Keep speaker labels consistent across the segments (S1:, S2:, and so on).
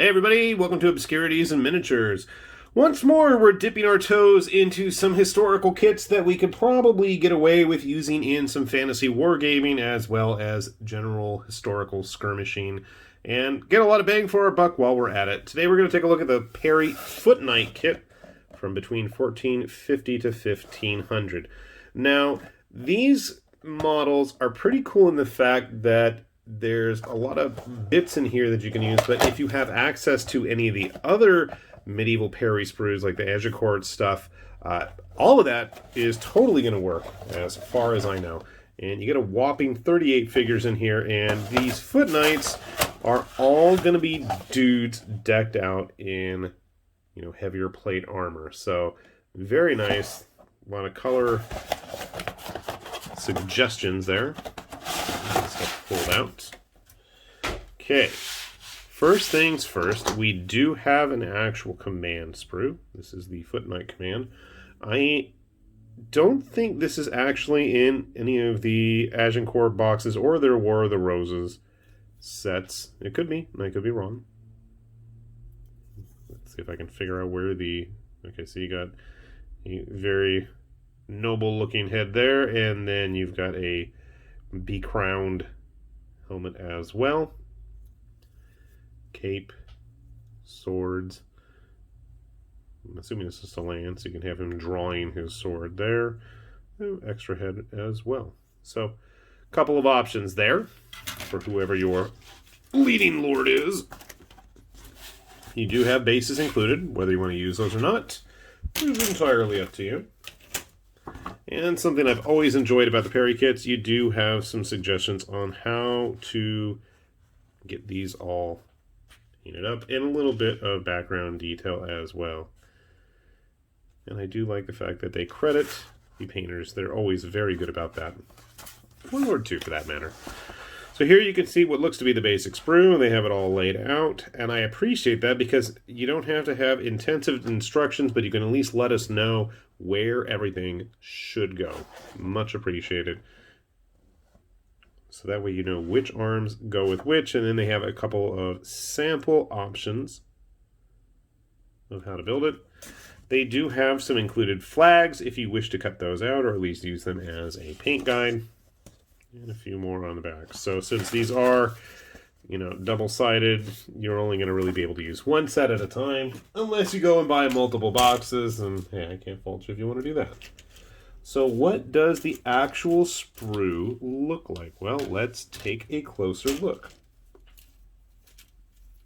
S1: Hey everybody, welcome to Obscurities and Miniatures. Once more, we're dipping our toes into some historical kits that we could probably get away with using in some fantasy wargaming as well as general historical skirmishing and get a lot of bang for our buck while we're at it. Today we're going to take a look at the Perry Foot Knight kit from between 1450 to 1500. Now, these models are pretty cool in the fact that there's a lot of bits in here that you can use, but if you have access to any of the other medieval Perry sprues, like the Agincourt stuff, all of that is totally going to work, as far as I know. And you get a whopping 38 figures in here, and these Foot Knights are all going to be dudes decked out in, heavier plate armor. So, very nice. A lot of color suggestions there. Stuff pulled out. Okay, first things first, we do have an actual command sprue. This is the Foot Knight command. I don't think this is actually in any of the Agincourt boxes or their War of the Roses sets. It could be, and I could be wrong. Let's see if I can figure out where the... Okay, so you got a very noble looking head there, and then you've got a be-crowned helmet as well. Cape, swords. I'm assuming this is a lance, so you can have him drawing his sword there. Extra head as well. So, a couple of options there for whoever your leading lord is. You do have bases included, whether you want to use those or not is entirely up to you. And something I've always enjoyed about the Perry kits, you do have some suggestions on how to get these all painted up, and a little bit of background detail as well. And I do like the fact that they credit the painters. They're always very good about that. One or two, for that matter. So here you can see what looks to be the basic sprue. They have it all laid out, and I appreciate that because you don't have to have intensive instructions, but you can at least let us know where everything should go. Much appreciated. So that way you know which arms go with which, and then they have a couple of sample options of how to build it. They do have some included flags if you wish to cut those out, or at least use them as a paint guide. And a few more on the back. So since these are, double-sided, you're only going to really be able to use one set at a time, unless you go and buy multiple boxes, and hey, I can't fault you if you want to do that. So what does the actual sprue look like? Well, let's take a closer look.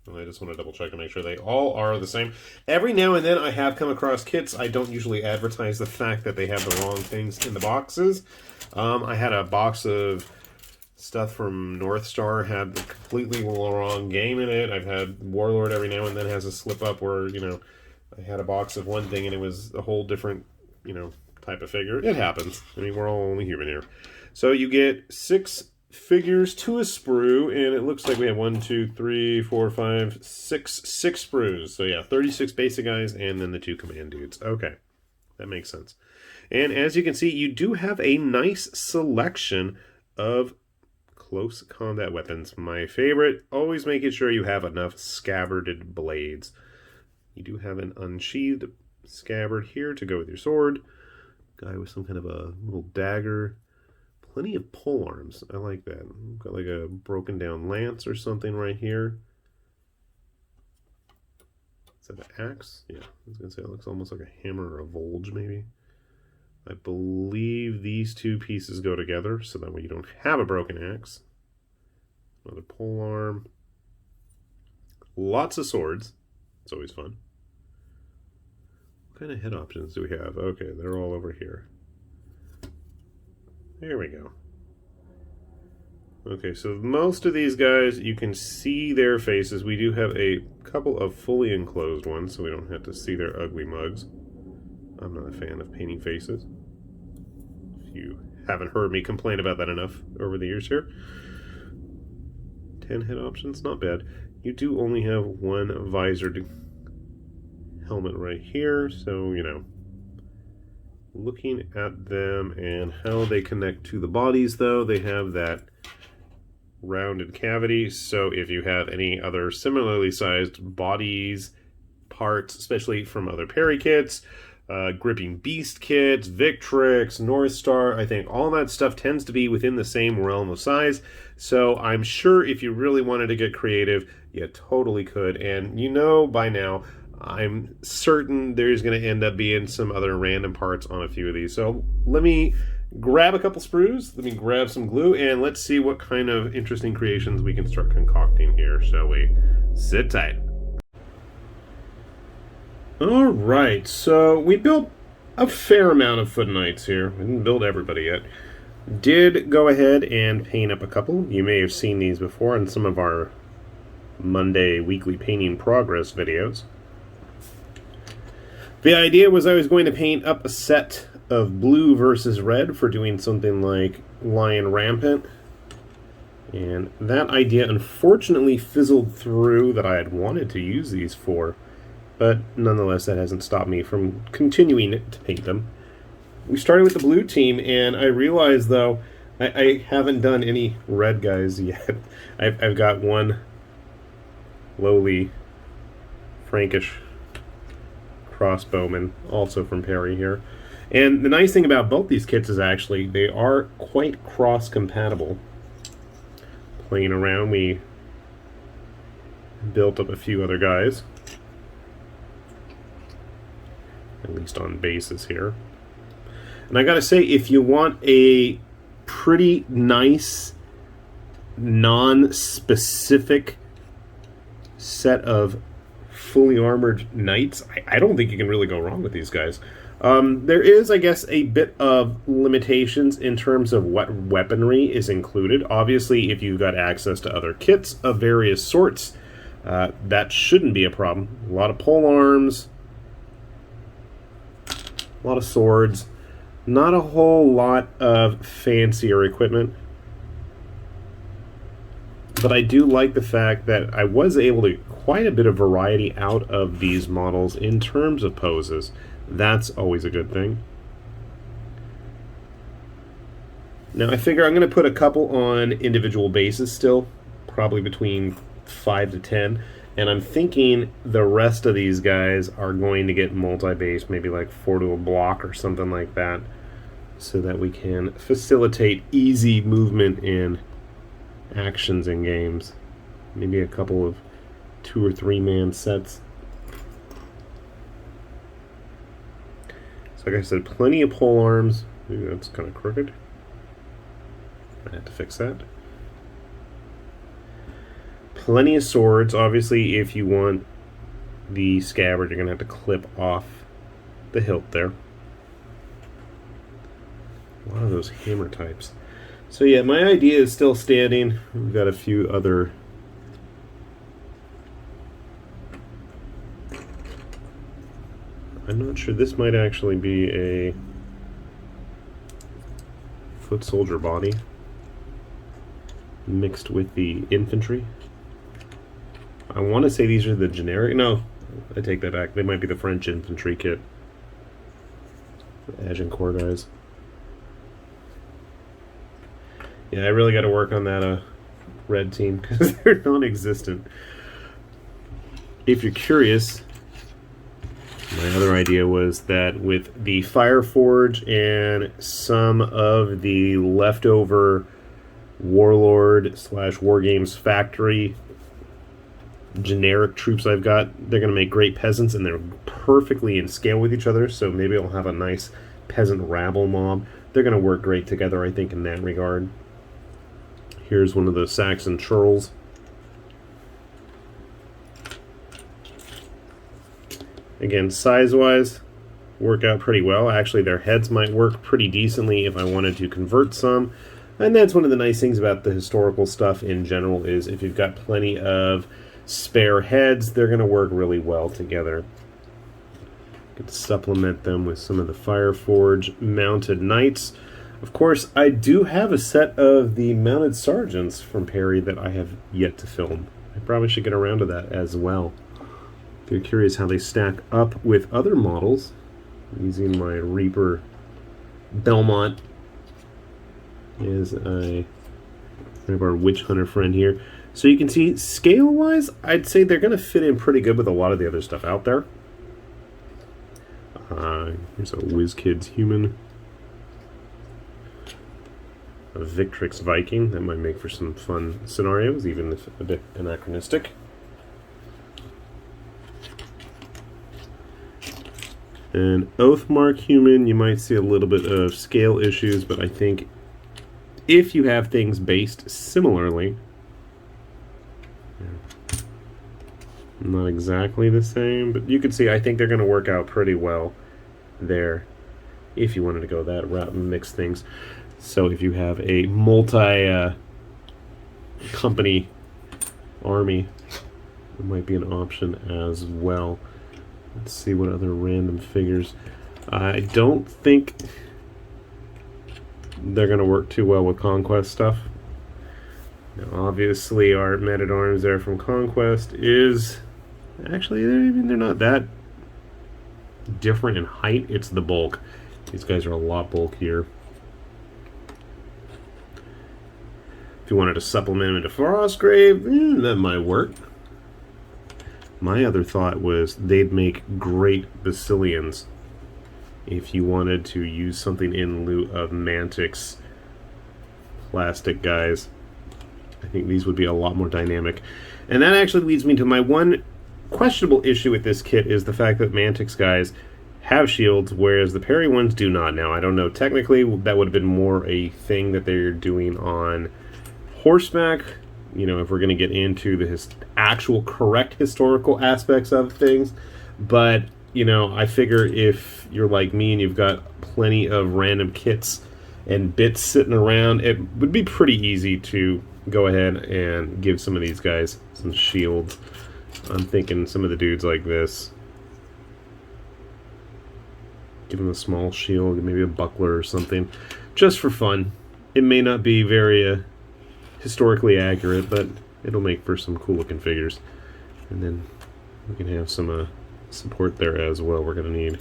S1: And I just want to double check and make sure they all are the same. Every now and then I have come across kits. I don't usually advertise the fact that they have the wrong things in the boxes. I had a box of stuff from North Star, had the completely wrong game in it. I've had Warlord every now and then has a slip up where, I had a box of one thing and it was a whole different, type of figure. It happens. I mean, we're all only human here. So you get 6 figures to a sprue, and it looks like we have 1, 2, 3, 4, 5, 6 sprues. So yeah, 36 basic guys, and then the 2 command dudes. Okay, that makes sense. And as you can see, you do have a nice selection of close combat weapons. My favorite, always making sure you have enough scabbarded blades. You do have an unsheathed scabbard here to go with your sword. Guy with some kind of a little dagger. Plenty of pole arms. I like that. Got like a broken down lance or something right here. Is that an axe? Yeah, I was going to say it looks almost like a hammer or a volge maybe. I believe these 2 pieces go together, so that way you don't have a broken axe. Another pole arm. Lots of swords. It's always fun. What kind of head options do we have? Okay, they're all over here. There we go. Okay, so most of these guys, you can see their faces. We do have a couple of fully enclosed ones, so we don't have to see their ugly mugs. I'm not a fan of painting faces. If you haven't heard me complain about that enough over the years here. 10 head options, not bad. You do only have one visored helmet right here, so, looking at them and how they connect to the bodies, though, they have that rounded cavity, so if you have any other similarly sized bodies, parts, especially from other Perry kits, Gripping Beast kits, Victrix, North Star, I think all that stuff tends to be within the same realm of size, so I'm sure if you really wanted to get creative, you totally could, and you know by now, I'm certain there's going to end up being some other random parts on a few of these, so let me grab a couple sprues, let me grab some glue, and let's see what kind of interesting creations we can start concocting here, shall we? Sit tight. Alright, so we built a fair amount of Foot Knights here. We didn't build everybody yet. Did go ahead and paint up a couple. You may have seen these before in some of our Monday weekly painting progress videos. The idea was I was going to paint up a set of blue versus red for doing something like Lion Rampant. And that idea unfortunately fizzled through that I had wanted to use these for. But nonetheless, that hasn't stopped me from continuing to paint them. We started with the blue team, and I realized, though, I haven't done any red guys yet. I've got one lowly Frankish crossbowman, also from Perry here. And the nice thing about both these kits is actually they are quite cross-compatible. Playing around, we built up a few other guys. At least on bases here. And I gotta say, if you want a pretty nice, non-specific set of fully armored knights, I don't think you can really go wrong with these guys. There is, I guess, a bit of limitations in terms of what weaponry is included. Obviously, if you've got access to other kits of various sorts, that shouldn't be a problem. A lot of pole arms, a lot of swords, not a whole lot of fancier equipment. But I do like the fact that I was able to get quite a bit of variety out of these models in terms of poses. That's always a good thing. Now I figure I'm going to put a couple on individual bases still, probably between 5 to 10. And I'm thinking the rest of these guys are going to get multi-base, maybe like 4 to a block or something like that, so that we can facilitate easy movement in actions in games. Maybe a couple of 2 or 3 man sets. So like I said, plenty of pole arms. Ooh, that's kind of crooked. I have to fix that. Plenty of swords. Obviously, if you want the scabbard, you're going to have to clip off the hilt there. A lot of those hammer types. So yeah, my idea is still standing. We've got a few other I'm not sure. This might actually be a foot soldier body mixed with the infantry. I want to say these are the generic. No, I take that back. They might be the French infantry kit. The Agincourt guys. Yeah, I really got to work on that red team because they're non-existent. If you're curious, my other idea was that with the Fireforge and some of the leftover Warlord / Wargames Factory generic troops I've got, they're going to make great peasants, and they're perfectly in scale with each other, so maybe I'll have a nice peasant rabble mob. They're going to work great together, I think, in that regard. Here's one of those Saxon churls. Again, size-wise, work out pretty well. Actually, their heads might work pretty decently if I wanted to convert some. And that's one of the nice things about the historical stuff in general, is if you've got plenty of spare heads, they're going to work really well together. Could supplement them with some of the Fireforge mounted knights. Of course, I do have a set of the mounted sergeants from Perry that I have yet to film. I probably should get around to that as well. If you're curious how they stack up with other models, I'm using my Reaper Belmont as I We have our witch hunter friend here. So you can see, scale-wise, I'd say they're going to fit in pretty good with a lot of the other stuff out there. Here's a WizKids human. A Victrix Viking. That might make for some fun scenarios, even if a bit anachronistic. An Oathmark human, you might see a little bit of scale issues, but I think if you have things based similarly, not exactly the same, but you can see I think they're going to work out pretty well there if you wanted to go that route and mix things. So if you have a multi-company army, it might be an option as well. Let's see what other random figures. I don't think they're going to work too well with Conquest stuff. Now, obviously, our men-at-arms there from Conquest is... Actually, they're not that different in height. It's the bulk. These guys are a lot bulkier. If you wanted to supplement them into Frostgrave, that might work. My other thought was they'd make great Basilians if you wanted to use something in lieu of Mantic's plastic guys. I think these would be a lot more dynamic. And that actually leads me to my one questionable issue with this kit is the fact that Mantic's guys have shields, whereas the Perry ones do not. Now, I don't know. Technically, that would have been more a thing that they're doing on horseback. You know, if we're going to get into the actual correct historical aspects of things. But, you know, I figure if you're like me and you've got plenty of random kits and bits sitting around, it would be pretty easy to go ahead and give some of these guys some shields. I'm thinking some of the dudes like this. Give them a small shield, maybe a buckler or something, just for fun. It may not be very historically accurate, but it'll make for some cool looking figures. And then we can have some support there as well we're going to need.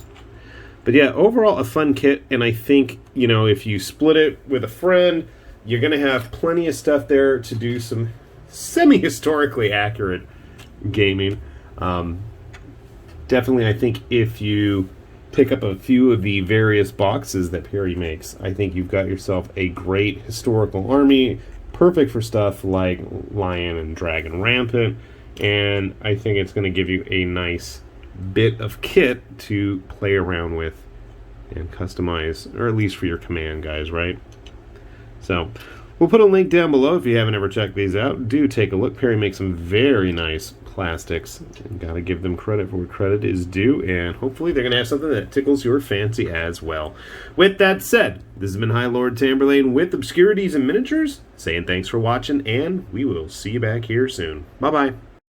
S1: But yeah, overall a fun kit, and I think, you know, if you split it with a friend, you're going to have plenty of stuff there to do some semi-historically accurate gaming. Definitely, I think if you pick up a few of the various boxes that Perry makes, I think you've got yourself a great historical army, perfect for stuff like Lion and Dragon Rampant, and I think it's going to give you a nice bit of kit to play around with and customize, or at least for your command guys, right? So, we'll put a link down below if you haven't ever checked these out. Do take a look. Perry makes some very nice plastics. Gotta give them credit for where credit is due, and hopefully they're gonna have something that tickles your fancy as well. With that said, this has been High Lord Tamberlane with Obscurities and Miniatures, saying thanks for watching, and we will see you back here soon. Bye-bye.